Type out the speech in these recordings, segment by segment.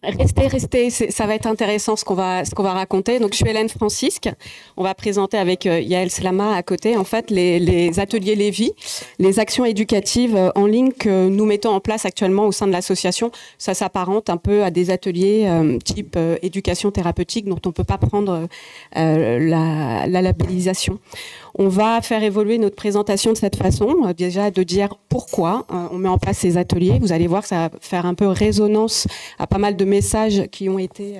Restez, ça va être intéressant ce qu'on va raconter. Donc, je suis Hélène Francisque. On va présenter avec Yael Slama à côté, en fait, les ateliers Lévi, les actions éducatives en ligne que nous mettons en place actuellement au sein de l'association. Ça s'apparente un peu à des ateliers type éducation thérapeutique dont on ne peut pas prendre la labellisation. On va faire évoluer notre présentation de cette façon, déjà de dire pourquoi on met en place ces ateliers. Vous allez voir que ça va faire un peu résonance à pas mal de messages qui ont été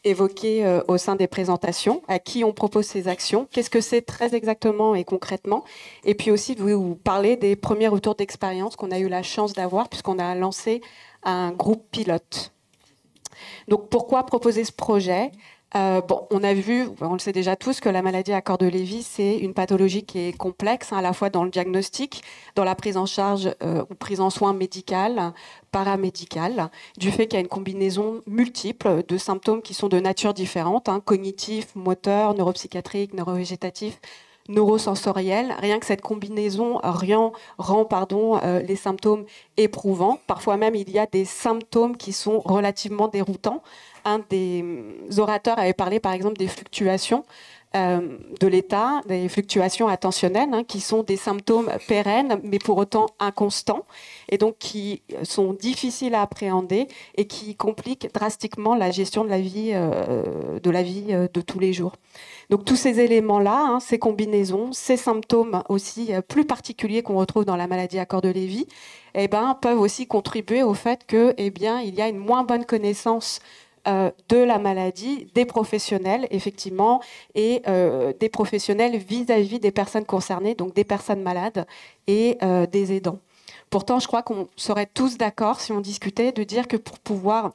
évoqués au sein des présentations, à qui on propose ces actions, qu'est-ce que c'est très exactement et concrètement, et puis aussi de vous parler des premiers retours d'expérience qu'on a eu la chance d'avoir puisqu'on a lancé un groupe pilote. Donc pourquoi proposer ce projet ? On a vu, on le sait déjà tous, que la maladie à corps de Lévy, c'est une pathologie qui est complexe, à la fois dans le diagnostic, dans la prise en charge ou prise en soins médicale, paramédicale, du fait qu'il y a une combinaison multiple de symptômes qui sont de nature différente, cognitifs, moteurs, neuropsychiatriques, neurovégétatifs, neurosensoriels. Rien que cette combinaison rend les symptômes éprouvants. Parfois même, il y a des symptômes qui sont relativement déroutants. Un des orateurs avait parlé, par exemple, des fluctuations de l'état, des fluctuations attentionnelles, qui sont des symptômes pérennes, mais pour autant inconstants, et donc qui sont difficiles à appréhender et qui compliquent drastiquement la gestion de la vie de tous les jours. Donc tous ces éléments-là, ces combinaisons, ces symptômes aussi plus particuliers qu'on retrouve dans la maladie à corps de Lévy, peuvent aussi contribuer au fait que, il y a une moins bonne connaissance de la maladie, des professionnels, effectivement, et des professionnels vis-à-vis des personnes concernées, donc des personnes malades et des aidants. Pourtant, je crois qu'on serait tous d'accord, si on discutait, de dire que pour pouvoir...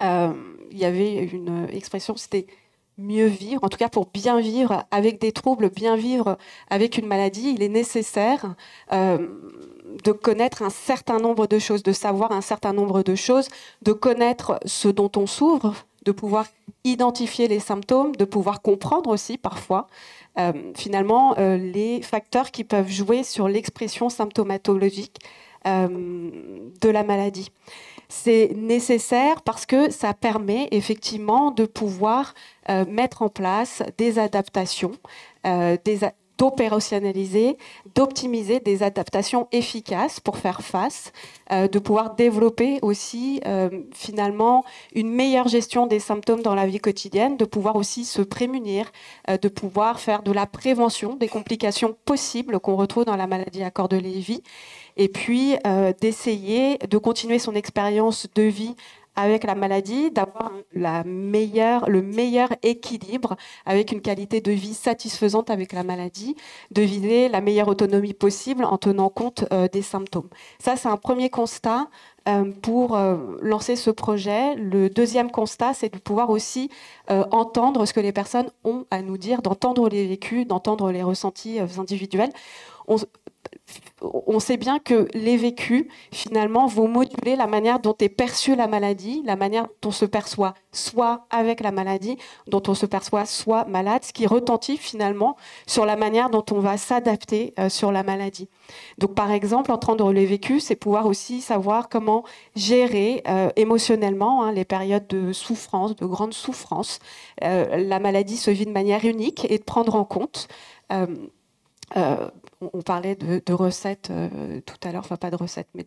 il y avait une expression, c'était mieux vivre, en tout cas pour bien vivre avec des troubles, bien vivre avec une maladie, il est nécessaire de connaître un certain nombre de choses, de savoir un certain nombre de choses, de connaître ce dont on souffre, de pouvoir identifier les symptômes, de pouvoir comprendre aussi parfois les facteurs qui peuvent jouer sur l'expression symptomatologique de la maladie. C'est nécessaire parce que ça permet effectivement de pouvoir mettre en place des adaptations, d'opérationnaliser, d'optimiser des adaptations efficaces pour faire face, de pouvoir développer aussi finalement une meilleure gestion des symptômes dans la vie quotidienne, de pouvoir aussi se prémunir, de pouvoir faire de la prévention des complications possibles qu'on retrouve dans la maladie à corps de Lévy, et puis d'essayer de continuer son expérience de vie avec la maladie, d'avoir le meilleur équilibre avec une qualité de vie satisfaisante avec la maladie, de viser la meilleure autonomie possible en tenant compte des symptômes. Ça, c'est un premier constat pour lancer ce projet. Le deuxième constat, c'est de pouvoir aussi entendre ce que les personnes ont à nous dire, d'entendre les vécus, d'entendre les ressentis individuels. On sait bien que les vécus, finalement, vont moduler la manière dont est perçue la maladie, la manière dont on se perçoit soit avec la maladie, dont on se perçoit soit malade, ce qui retentit finalement sur la manière dont on va s'adapter sur la maladie. Donc, par exemple, entendre les vécus, c'est pouvoir aussi savoir comment gérer émotionnellement les périodes de souffrance, de grande souffrance. La maladie se vit de manière unique et de prendre en compte... on parlait de recettes tout à l'heure, enfin pas de recettes, mais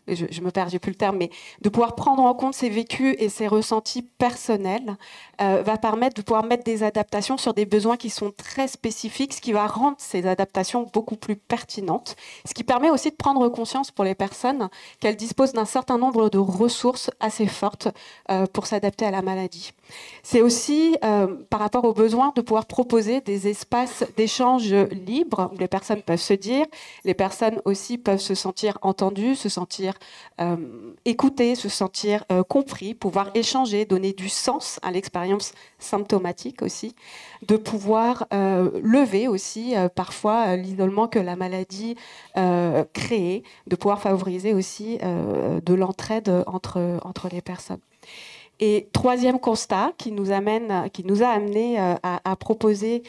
je me perds, j'ai plus le terme, mais de pouvoir prendre en compte ses vécus et ses ressentis personnels va permettre de pouvoir mettre des adaptations sur des besoins qui sont très spécifiques, ce qui va rendre ces adaptations beaucoup plus pertinentes, ce qui permet aussi de prendre conscience pour les personnes qu'elles disposent d'un certain nombre de ressources assez fortes pour s'adapter à la maladie. C'est aussi par rapport aux besoins de pouvoir proposer des espaces d'échange libres où les personnes peuvent se dire, les personnes aussi peuvent se sentir entendues, se sentir écoutées, se sentir compris, pouvoir échanger, donner du sens à l'expérience symptomatique aussi, de pouvoir lever aussi parfois l'isolement que la maladie crée, de pouvoir favoriser aussi de l'entraide entre les personnes. Et troisième constat qui nous a amené à proposer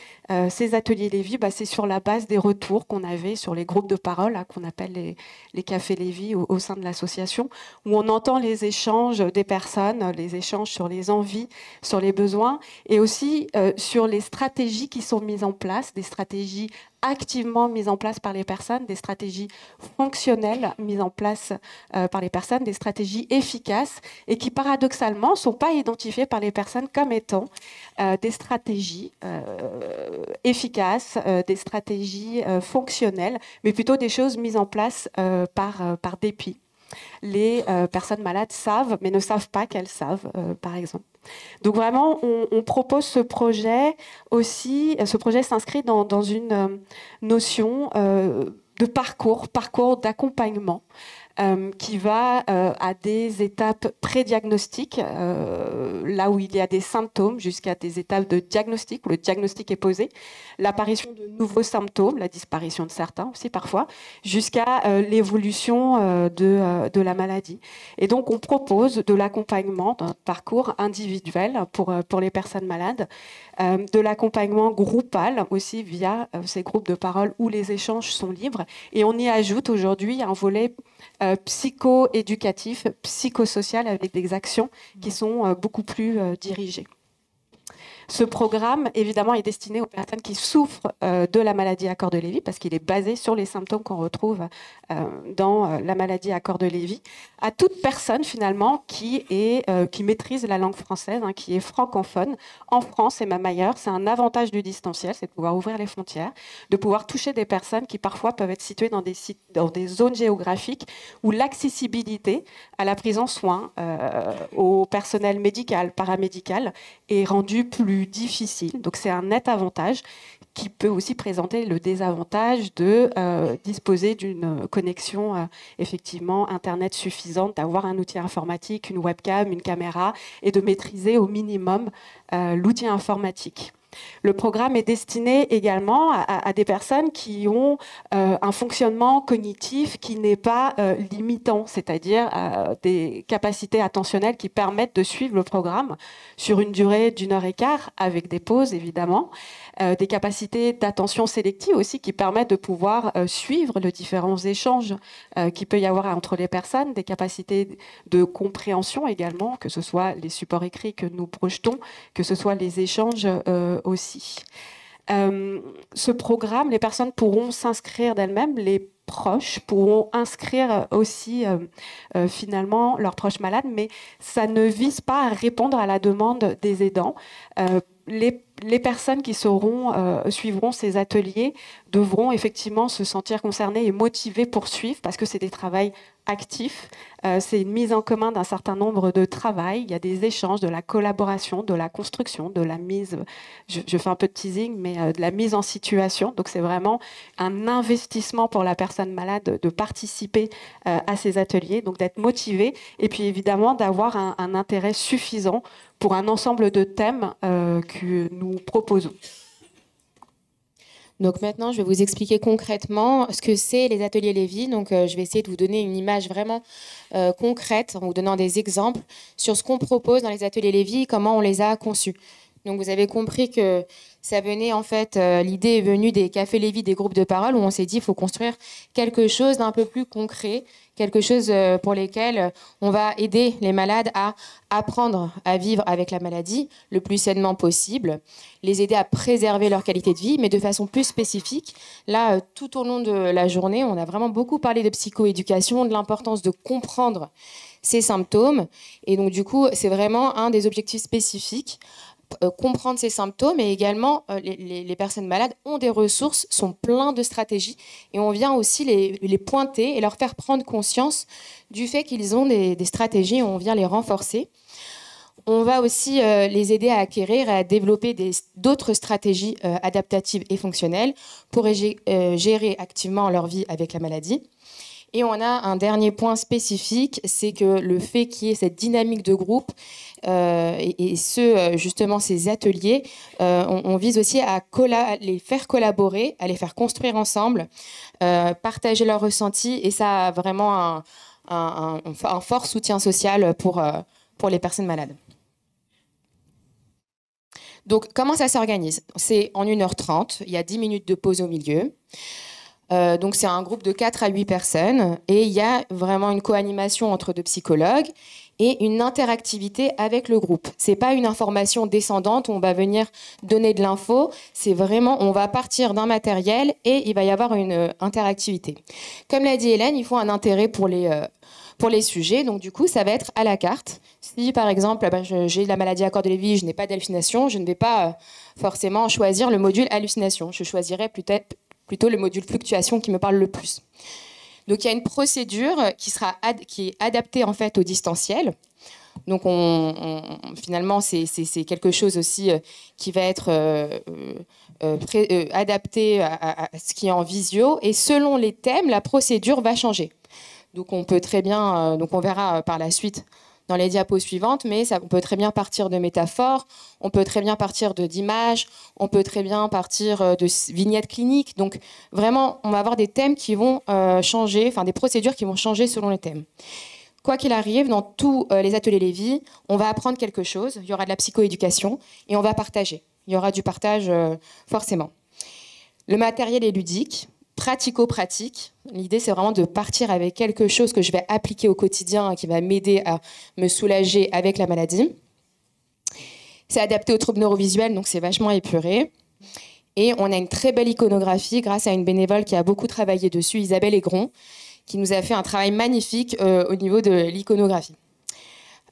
ces ateliers Lévy, c'est sur la base des retours qu'on avait sur les groupes de parole, qu'on appelle les cafés Lévy au sein de l'association, où on entend les échanges des personnes, les échanges sur les envies, sur les besoins, et aussi sur les stratégies qui sont mises en place, des stratégies activement mises en place par les personnes, des stratégies fonctionnelles mises en place par les personnes, des stratégies efficaces et qui paradoxalement ne sont pas identifiées par les personnes comme étant des stratégies efficaces, des stratégies fonctionnelles, mais plutôt des choses mises en place par dépit. Les personnes malades savent, mais ne savent pas qu'elles savent, par exemple. Donc vraiment, on propose ce projet aussi. Ce projet s'inscrit dans une notion de parcours d'accompagnement qui va à des étapes pré-diagnostiques, là où il y a des symptômes, jusqu'à des étapes de diagnostic, où le diagnostic est posé, l'apparition de nouveaux symptômes, la disparition de certains aussi parfois, jusqu'à l'évolution de la maladie. Et donc, on propose de l'accompagnement d'un parcours individuel pour les personnes malades, de l'accompagnement groupal aussi via ces groupes de parole où les échanges sont libres. Et on y ajoute aujourd'hui un volet psycho-éducatif, psychosocial avec des actions qui sont beaucoup plus dirigées. Ce programme, évidemment, est destiné aux personnes qui souffrent de la maladie à corps de Lévy, parce qu'il est basé sur les symptômes qu'on retrouve dans la maladie à corps de Lévy, à toute personne, finalement, qui maîtrise la langue française, qui est francophone, en France et même ailleurs. C'est un avantage du distanciel, c'est de pouvoir ouvrir les frontières, de pouvoir toucher des personnes qui, parfois, peuvent être situées dans des zones géographiques où l'accessibilité à la prise en soins, au personnel médical, paramédical, est rendue plus difficile. Donc c'est un net avantage qui peut aussi présenter le désavantage de disposer d'une connexion effectivement Internet suffisante, d'avoir un outil informatique, une webcam, une caméra et de maîtriser au minimum l'outil informatique. Le programme est destiné également à des personnes qui ont un fonctionnement cognitif qui n'est pas limitant, c'est-à-dire des capacités attentionnelles qui permettent de suivre le programme sur une durée d'1h15 avec des pauses évidemment, des capacités d'attention sélective aussi qui permettent de pouvoir suivre les différents échanges qu'il peut y avoir entre les personnes, des capacités de compréhension également, que ce soit les supports écrits que nous projetons, que ce soit les échanges aussi. Ce programme, les personnes pourront s'inscrire d'elles-mêmes, les proches pourront inscrire aussi finalement leurs proches malades, mais ça ne vise pas à répondre à la demande des aidants. Les personnes qui suivront ces ateliers devront effectivement se sentir concernées et motivées pour suivre, parce que c'est des travails actifs, c'est une mise en commun d'un certain nombre de travails, il y a des échanges, de la collaboration, de la construction, de la mise, je fais un peu de teasing, mais de la mise en situation. Donc c'est vraiment un investissement pour la personne malade de participer à ces ateliers, donc d'être motivé et puis évidemment d'avoir un intérêt suffisant pour un ensemble de thèmes que nous proposons. Donc maintenant, je vais vous expliquer concrètement ce que c'est les ateliers Lévy. Donc je vais essayer de vous donner une image vraiment concrète, en vous donnant des exemples sur ce qu'on propose dans les ateliers Lévy et comment on les a conçus. Donc vous avez compris que ça venait en fait, l'idée est venue des cafés Lévy, des groupes de parole, où on s'est dit qu'il faut construire quelque chose d'un peu plus concret, quelque chose pour lesquels on va aider les malades à apprendre à vivre avec la maladie le plus sainement possible, les aider à préserver leur qualité de vie, mais de façon plus spécifique. Là, tout au long de la journée, on a vraiment beaucoup parlé de psychoéducation, de l'importance de comprendre ces symptômes. Et donc du coup, c'est vraiment un des objectifs spécifiques. Comprendre ces symptômes, et également les personnes malades ont des ressources, sont pleins de stratégies, et on vient aussi les pointer et leur faire prendre conscience du fait qu'ils ont des stratégies, et on vient les renforcer. On va aussi les aider à acquérir et à développer d'autres stratégies adaptatives et fonctionnelles pour gérer activement leur vie avec la maladie. Et on a un dernier point spécifique, c'est que le fait qu'il y ait cette dynamique de groupe justement ces ateliers, on vise aussi à les faire collaborer, à les faire construire ensemble, partager leurs ressentis, et ça a vraiment un fort soutien social pour pour les personnes malades. Donc, comment ça s'organise? C'est en 1h30, il y a 10 minutes de pause au milieu. Donc, c'est un groupe de 4 à 8 personnes et il y a vraiment une co-animation entre 2 psychologues et une interactivité avec le groupe. Ce n'est pas une information descendante où on va venir donner de l'info, c'est vraiment, on va partir d'un matériel et il va y avoir une interactivité. Comme l'a dit Hélène, il faut un intérêt pour les sujets, donc du coup, ça va être à la carte. Si, par exemple, j'ai la maladie à corps de Lévy, je n'ai pas d'hallucination, je ne vais pas forcément choisir le module hallucination. Je choisirai plutôt le module fluctuation qui me parle le plus. Donc, il y a une procédure qui est adaptée en fait au distanciel. Donc, finalement, c'est quelque chose aussi qui va être adapté à ce qui est en visio. Et selon les thèmes, la procédure va changer. Donc, on peut très bien, on verra par la suite dans les diapos suivantes, mais on peut très bien partir de métaphores, on peut très bien partir d'images, on peut très bien partir de vignettes cliniques. Donc vraiment, on va avoir des thèmes qui vont changer, enfin des procédures qui vont changer selon les thèmes. Quoi qu'il arrive, dans tous les ateliers Lévy, on va apprendre quelque chose, il y aura de la psychoéducation et on va partager. Il y aura du partage forcément. Le matériel est ludique, pratico-pratique. L'idée, c'est vraiment de partir avec quelque chose que je vais appliquer au quotidien et qui va m'aider à me soulager avec la maladie. C'est adapté aux troubles neurovisuels, donc c'est vachement épuré. Et on a une très belle iconographie grâce à une bénévole qui a beaucoup travaillé dessus, Isabelle Aigron, qui nous a fait un travail magnifique au niveau de l'iconographie.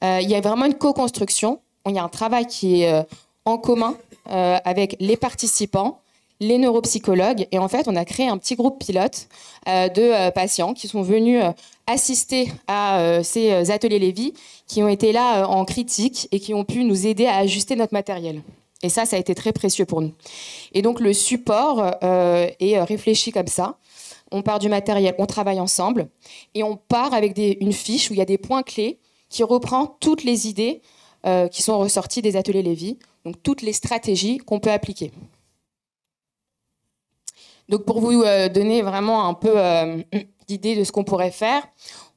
Il y a vraiment une co-construction. Il y a un travail qui est en commun avec les participants, les neuropsychologues. Et en fait, on a créé un petit groupe pilote de patients qui sont venus assister à ces ateliers Lévy, qui ont été là en critique et qui ont pu nous aider à ajuster notre matériel. Et ça a été très précieux pour nous. Et donc, le support est réfléchi comme ça. On part du matériel, on travaille ensemble et on part avec une fiche où il y a des points clés qui reprend toutes les idées qui sont ressorties des ateliers Lévy, donc toutes les stratégies qu'on peut appliquer. Donc pour vous donner vraiment un peu d'idée de ce qu'on pourrait faire,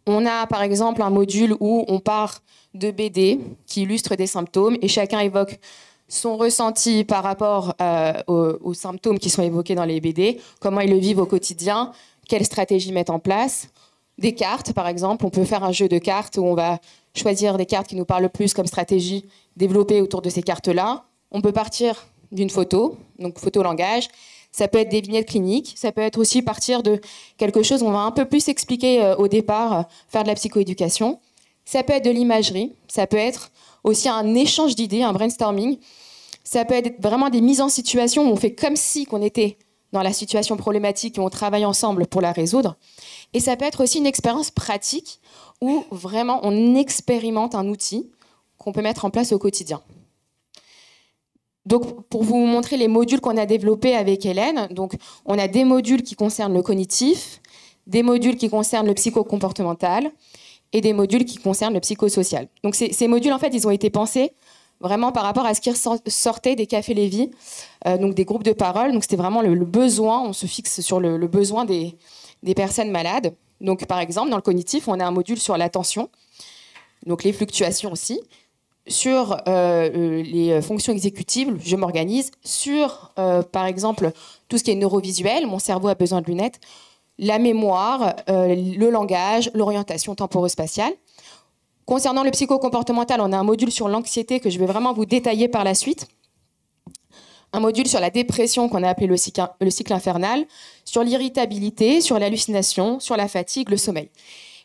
on a par exemple un module où on part de BD qui illustrent des symptômes et chacun évoque son ressenti par rapport aux symptômes qui sont évoqués dans les BD, comment ils le vivent au quotidien, quelles stratégies mettre en place. Des cartes, par exemple, on peut faire un jeu de cartes où on va choisir des cartes qui nous parlent le plus comme stratégie développée autour de ces cartes-là. On peut partir d'une photo, donc photo-langage. Ça peut être des vignettes cliniques, ça peut être aussi partir de quelque chose où on va un peu plus expliquer au départ, faire de la psychoéducation. Ça peut être de l'imagerie, ça peut être aussi un échange d'idées, un brainstorming. Ça peut être vraiment des mises en situation où on fait comme si qu'on était dans la situation problématique et on travaille ensemble pour la résoudre. Et ça peut être aussi une expérience pratique où vraiment on expérimente un outil qu'on peut mettre en place au quotidien. Donc, pour vous montrer les modules qu'on a développés avec Hélène, donc, on a des modules qui concernent le cognitif, des modules qui concernent le psychocomportemental et des modules qui concernent le psychosocial. Donc, ces modules, en fait, ils ont été pensés vraiment par rapport à ce qui sortait des cafés Lévy, donc des groupes de parole. Donc, c'était vraiment le besoin, on se fixe sur le besoin des personnes malades. Donc, par exemple, dans le cognitif, on a un module sur l'attention, donc les fluctuations aussi. Sur les fonctions exécutives, je m'organise. Sur, par exemple, tout ce qui est neurovisuel, mon cerveau a besoin de lunettes, la mémoire, le langage, l'orientation temporo-spatiale. Concernant le psychocomportemental, on a un module sur l'anxiété que je vais vraiment vous détailler par la suite. Un module sur la dépression qu'on a appelé le cycle infernal, sur l'irritabilité, sur l'hallucination, sur la fatigue, le sommeil.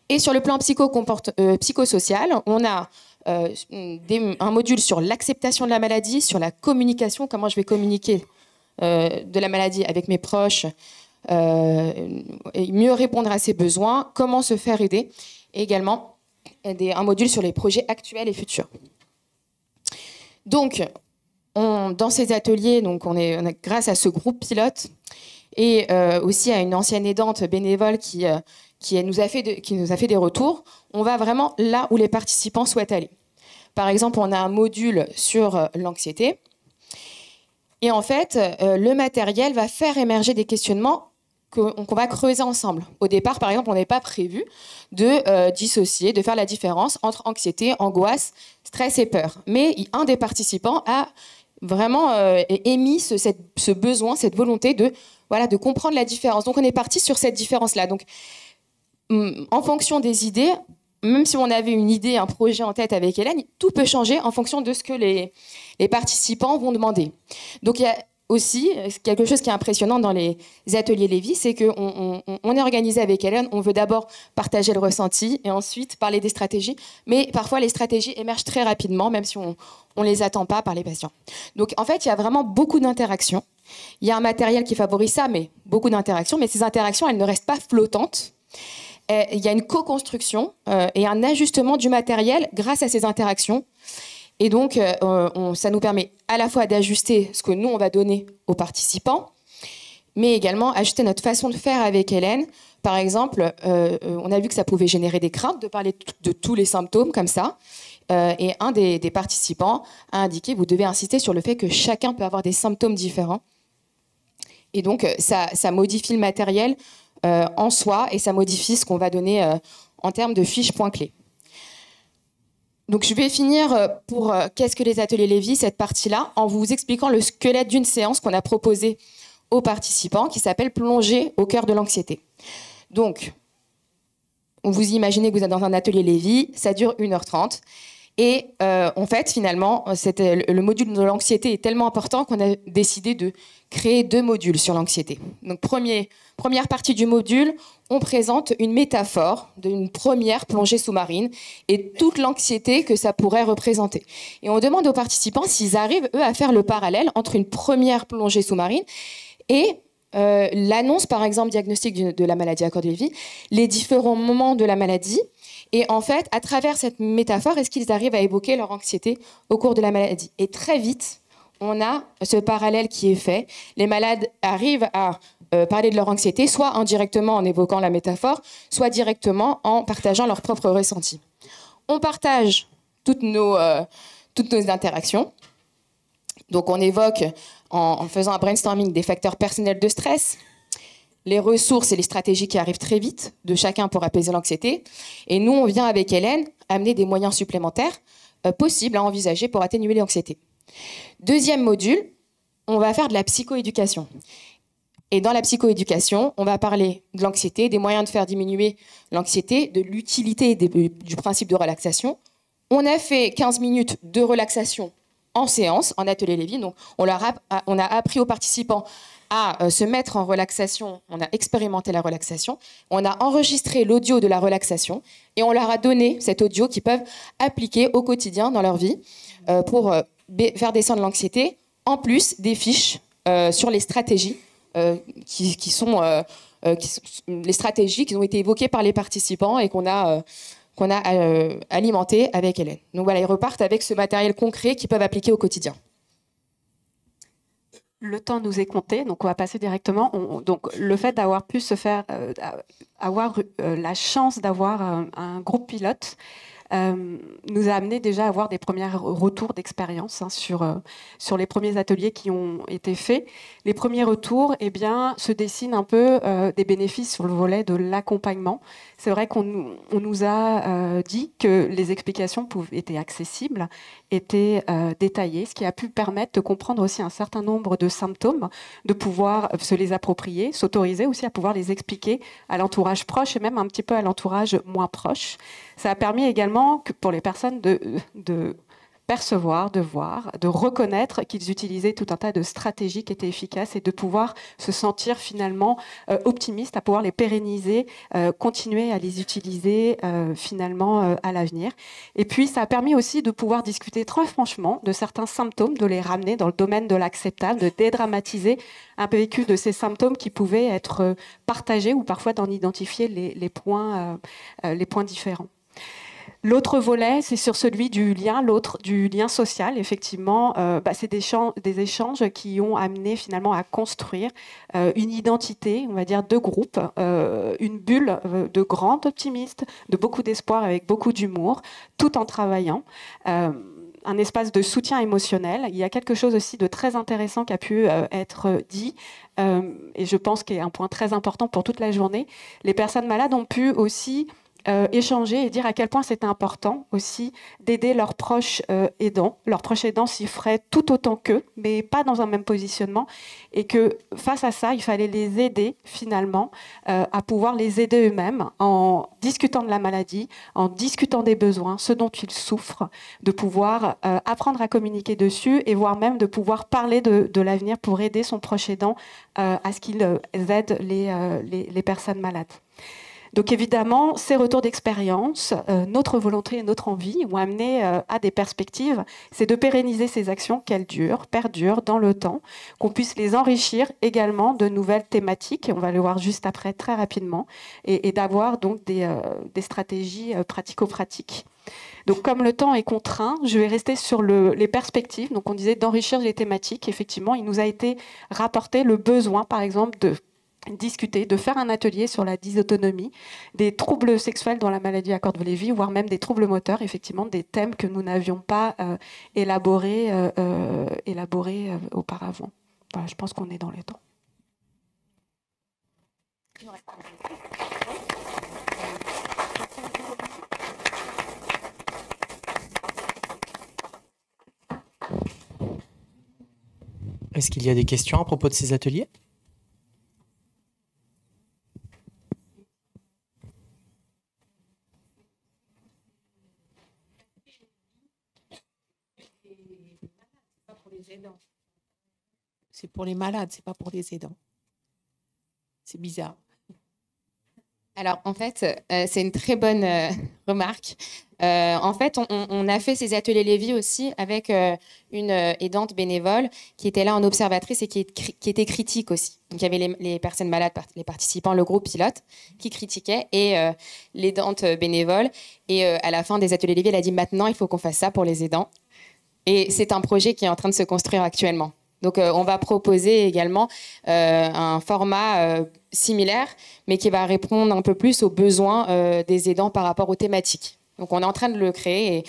Et sur le plan psychosocial, on a un module sur l'acceptation de la maladie, sur la communication, comment je vais communiquer de la maladie avec mes proches, et mieux répondre à ses besoins, comment se faire aider, et également un module sur les projets actuels et futurs. Donc, dans ces ateliers, donc on est grâce à ce groupe pilote et aussi à une ancienne aidante bénévole qui nous a fait des retours, on va vraiment là où les participants souhaitent aller. Par exemple, on a un module sur l'anxiété. Et en fait, le matériel va faire émerger des questionnements qu'on va creuser ensemble. Au départ, par exemple, on n'est pas prévu de dissocier, de faire la différence entre anxiété, angoisse, stress et peur. Mais un des participants a vraiment émis ce besoin, cette volonté de comprendre la différence. Donc on est parti sur cette différence-là. Donc en fonction des idées, même si on avait une idée, un projet en tête avec Hélène, tout peut changer en fonction de ce que les participants vont demander. Donc il y a aussi, quelque chose qui est impressionnant dans les ateliers Lévy, c'est qu'on est organisé avec Hélène, on veut d'abord partager le ressenti et ensuite parler des stratégies, mais parfois les stratégies émergent très rapidement, même si on ne les attend pas par les patients. Donc en fait, il y a vraiment beaucoup d'interactions. Il y a un matériel qui favorise ça, mais beaucoup d'interactions, mais ces interactions, elles ne restent pas flottantes. Il y a une co-construction et un ajustement du matériel grâce à ces interactions. Et donc, ça nous permet à la fois d'ajuster ce que nous, on va donner aux participants, mais également ajuster notre façon de faire avec Hélène. Par exemple, on a vu que ça pouvait générer des craintes de parler de tous les symptômes comme ça. Et un des participants a indiqué, vous devez insister sur le fait que chacun peut avoir des symptômes différents. Et donc, ça modifie le matériel en soi et ça modifie ce qu'on va donner en termes de fiches points clés. Donc, je vais finir pour qu'est-ce que les ateliers Lévy, cette partie-là, en vous expliquant le squelette d'une séance qu'on a proposée aux participants qui s'appelle « Plonger au cœur de l'anxiété ». Donc, vous imaginez que vous êtes dans un atelier Lévy, ça dure 1h30. Et en fait, finalement, le module de l'anxiété est tellement important qu'on a décidé de créer 2 modules sur l'anxiété. Donc, première partie du module, on présente une métaphore d'une première plongée sous-marine et toute l'anxiété que ça pourrait représenter. Et on demande aux participants s'ils arrivent, eux, à faire le parallèle entre une première plongée sous-marine et l'annonce, par exemple, diagnostic de la maladie à Lévy, les différents moments de la maladie. Et en fait, à travers cette métaphore, est-ce qu'ils arrivent à évoquer leur anxiété au cours de la maladie? Et très vite, on a ce parallèle qui est fait. Les malades arrivent à parler de leur anxiété, soit indirectement en évoquant la métaphore, soit directement en partageant leur propre ressenti. On partage toutes nos interactions. Donc on évoque, en faisant un brainstorming, des facteurs personnels de stress, les ressources et les stratégies qui arrivent très vite de chacun pour apaiser l'anxiété. Et nous, on vient avec Hélène amener des moyens supplémentaires possibles à envisager pour atténuer l'anxiété. Deuxième module, on va faire de la psychoéducation. Et dans la psychoéducation, on va parler de l'anxiété, des moyens de faire diminuer l'anxiété, de l'utilité du principe de relaxation. On a fait 15 minutes de relaxation en séance, en atelier Lévy. Donc, on a appris aux participants à se mettre en relaxation. On a expérimenté la relaxation. On a enregistré l'audio de la relaxation et on leur a donné cet audio qu'ils peuvent appliquer au quotidien dans leur vie pour faire descendre l'anxiété, en plus des fiches sur les stratégies qui sont les stratégies qui ont été évoquées par les participants et qu'on a alimentées avec Hélène. Donc voilà, ils repartent avec ce matériel concret qu'ils peuvent appliquer au quotidien. Le temps nous est compté, donc on va passer directement. Donc le fait d'avoir pu avoir la chance d'avoir un groupe pilote nous a amené déjà à avoir des premiers retours d'expérience sur les premiers ateliers qui ont été faits. Les premiers retours, se dessinent un peu des bénéfices sur le volet de l'accompagnement. C'est vrai qu'on nous a dit que les explications étaient accessibles, étaient détaillées, ce qui a pu permettre de comprendre aussi un certain nombre de symptômes, de pouvoir se les approprier, s'autoriser aussi à pouvoir les expliquer à l'entourage proche et même un petit peu à l'entourage moins proche. Ça a permis également que pour les personnes de percevoir, de voir, de reconnaître qu'ils utilisaient tout un tas de stratégies qui étaient efficaces et de pouvoir se sentir finalement optimistes, à pouvoir les pérenniser, continuer à les utiliser finalement à l'avenir. Et puis ça a permis aussi de pouvoir discuter très franchement de certains symptômes, de les ramener dans le domaine de l'acceptable, de dédramatiser un vécu de ces symptômes qui pouvaient être partagés ou parfois d'en identifier les points différents. L'autre volet, c'est sur celui du lien social. Effectivement, c'est des échanges qui ont amené finalement à construire une identité, on va dire, de groupe, une bulle de grands optimistes, de beaucoup d'espoir avec beaucoup d'humour, tout en travaillant. un espace de soutien émotionnel. Il y a quelque chose aussi de très intéressant qui a pu être dit, et je pense qu'il est un point très important pour toute la journée. Les personnes malades ont pu aussi échanger et dire à quel point c'était important aussi d'aider leurs proches aidants. Leurs proches aidants s'y feraient tout autant qu'eux, mais pas dans un même positionnement. Et que face à ça, il fallait les aider finalement à pouvoir les aider eux-mêmes en discutant de la maladie, en discutant des besoins, ce dont ils souffrent, de pouvoir apprendre à communiquer dessus et voire même de pouvoir parler de l'avenir pour aider son proche aidant à ce qu'il aide les personnes malades. Donc évidemment, ces retours d'expérience, notre volonté et notre envie ont amené à des perspectives, c'est de pérenniser ces actions, qu'elles perdurent dans le temps, qu'on puisse les enrichir également de nouvelles thématiques, on va le voir juste après très rapidement, et d'avoir donc des stratégies pratico-pratiques. Donc, comme le temps est contraint, je vais rester sur les perspectives. Donc, on disait d'enrichir les thématiques. Effectivement, il nous a été rapporté le besoin, par exemple, de discuter, de faire un atelier sur la dysautonomie, des troubles sexuels dans la maladie à Cordes-Lévy, voire même des troubles moteurs, effectivement, des thèmes que nous n'avions pas élaborés auparavant. Voilà, je pense qu'on est dans les temps. Est-ce qu'il y a des questions à propos de ces ateliers ? C'est pour les malades, c'est pas pour les aidants. C'est bizarre. Alors, en fait, c'est une très bonne remarque. En fait, on a fait ces ateliers Lévy aussi avec une aidante bénévole qui était là en observatrice et qui était critique aussi. Donc, il y avait les personnes malades, les participants, le groupe pilote qui critiquait et l'aidante bénévole. Et à la fin des ateliers Lévy, elle a dit « Maintenant, il faut qu'on fasse ça pour les aidants ». Et c'est un projet qui est en train de se construire actuellement. Donc, on va proposer également un format similaire, mais qui va répondre un peu plus aux besoins des aidants par rapport aux thématiques. Donc, on est en train de le créer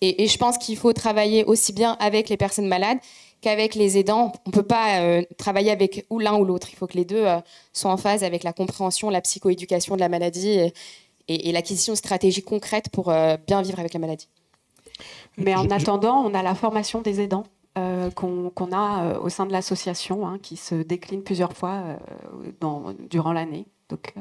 et je pense qu'il faut travailler aussi bien avec les personnes malades qu'avec les aidants. On ne peut pas travailler avec ou l'un ou l'autre. Il faut que les deux soient en phase avec la compréhension, la psychoéducation de la maladie et l'acquisition de stratégies concrètes pour bien vivre avec la maladie. Mais en attendant, on a la formation des aidants. Qu'on a au sein de l'association, qui se décline plusieurs fois durant l'année. Donc,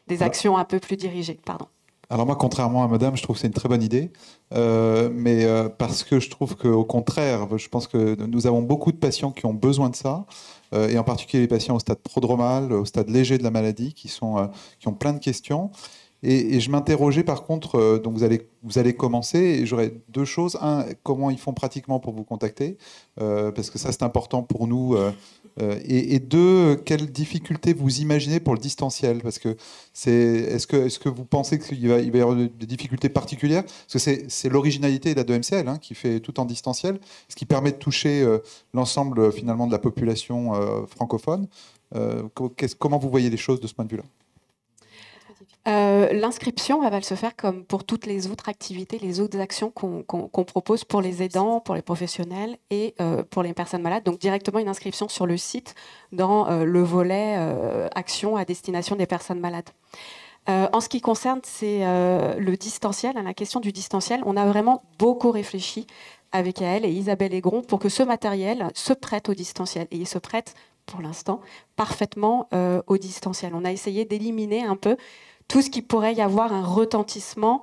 des actions un peu plus dirigées. Pardon. Alors moi, contrairement à madame, je trouve que c'est une très bonne idée. Mais parce que je trouve qu'au contraire, je pense que nous avons beaucoup de patients qui ont besoin de ça, et en particulier les patients au stade prodromal, au stade léger de la maladie, qui ont plein de questions. Et je m'interrogeais par contre, donc vous allez commencer, et j'aurais deux choses. Un, comment ils font pratiquement pour vous contacter, parce que ça c'est important pour nous. Et deux, quelles difficultés vous imaginez pour le distanciel, parce que est-ce que vous pensez qu'il va y avoir des difficultés particulières, parce que c'est l'originalité de la 2MCL qui fait tout en distanciel, ce qui permet de toucher l'ensemble finalement de la population francophone. Comment vous voyez les choses de ce point de vue-là ? L'inscription, elle va se faire comme pour toutes les autres activités, les autres actions qu'on propose pour les aidants, pour les professionnels et pour les personnes malades. Donc directement une inscription sur le site dans le volet actions à destination des personnes malades. En ce qui concerne le distanciel, la question du distanciel, on a vraiment beaucoup réfléchi avec Yael et Isabelle Aigron pour que ce matériel se prête au distanciel. Et il se prête, pour l'instant, parfaitement au distanciel. On a essayé d'éliminer un peu tout ce qui pourrait y avoir un retentissement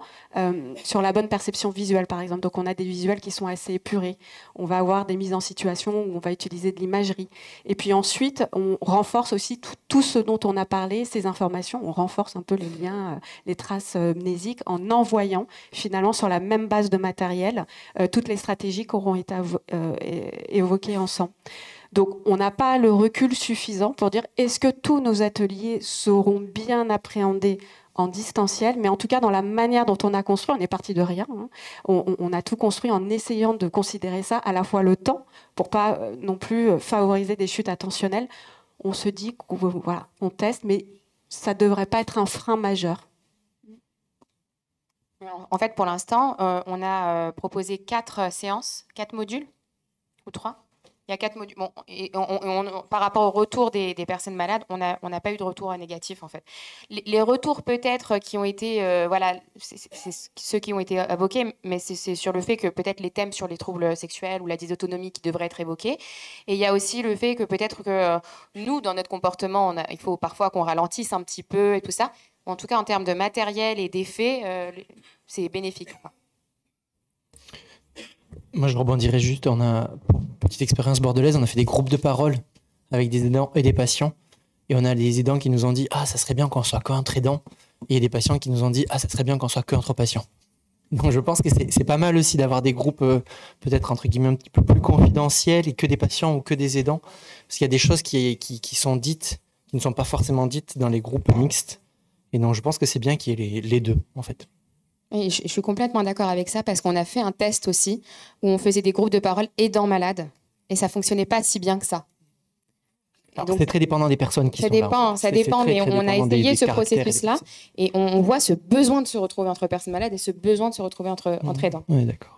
sur la bonne perception visuelle, par exemple. Donc, on a des visuels qui sont assez épurés. On va avoir des mises en situation où on va utiliser de l'imagerie. Et puis ensuite, on renforce aussi tout ce dont on a parlé, ces informations. On renforce un peu les liens, les traces mnésiques en envoyant finalement sur la même base de matériel toutes les stratégies qui auront été évoquées ensemble. Donc, on n'a pas le recul suffisant pour dire est-ce que tous nos ateliers seront bien appréhendés en distanciel, mais en tout cas dans la manière dont on a construit, on est parti de rien. On a tout construit en essayant de considérer ça à la fois le temps, pour pas non plus favoriser des chutes attentionnelles. On se dit on teste, mais ça ne devrait pas être un frein majeur. En fait, pour l'instant, on a proposé 4 séances, 4 modules, ou 3. Il y a 4 modules. Bon, et par rapport au retour des personnes malades, on n'a pas eu de retour négatif, en fait. Les retours, peut-être, qui ont été... voilà, c'est ceux qui ont été évoqués, mais c'est sur le fait que peut-être les thèmes sur les troubles sexuels ou la dysautonomie qui devraient être évoqués. Et il y a aussi le fait que peut-être que nous, dans notre comportement, il faut parfois qu'on ralentisse un petit peu et tout ça. En tout cas, en termes de matériel et d'effets, c'est bénéfique, quoi. Moi, je rebondirais juste. On a, pour petite expérience bordelaise, on a fait des groupes de parole avec des aidants et des patients. Et on a des aidants qui nous ont dit « Ah, ça serait bien qu'on soit qu'entre aidants ». Et il y a des patients qui nous ont dit « Ah, ça serait bien qu'on soit qu'entre patients ». Donc, je pense que c'est pas mal aussi d'avoir des groupes peut-être, entre guillemets, un petit peu plus confidentiels et que des patients ou que des aidants. Parce qu'il y a des choses qui sont dites, qui ne sont pas forcément dites dans les groupes mixtes. Et donc, je pense que c'est bien qu'il y ait les deux, en fait. Et je suis complètement d'accord avec ça parce qu'on a fait un test aussi où on faisait des groupes de parole aidants malades et ça fonctionnait pas si bien que ça. Donc, c'est très dépendant des personnes qui sont là. Ça dépend, mais on a essayé ce processus-là et on voit ce besoin de se retrouver entre personnes malades et ce besoin de se retrouver entre aidants. Oui, d'accord.